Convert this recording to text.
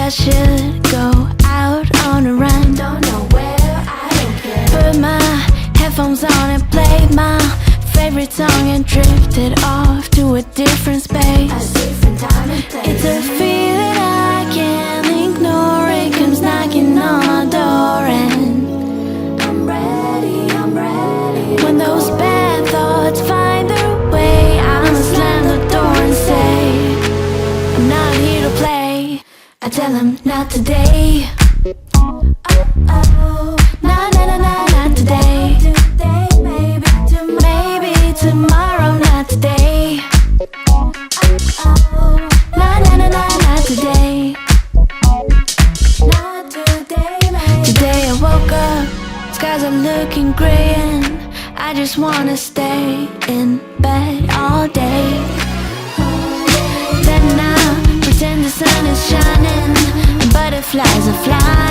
I should go out on a run. Don't know where, I don't care. Put my headphones on and played my favorite song and drifted off to a different space. A different time and place. It's a feeling I can't ignore. It comes knocking on my door and I'm ready, I'm ready. when those bad thoughts find their way, I'ma slam the door and say, I'm not here to play. I tell them not today. Oh, oh. Nah, nah, nah, nah, not today. Today, maybe tomorrow. Maybe tomorrow, not today. Oh, oh. Nah, nah, nah, nah, not today. Not today, maybe. Today I woke up, skies are looking gray, and I just wanna stay in bed all day. Then I pretend the sun is shining, and butterflies are flying.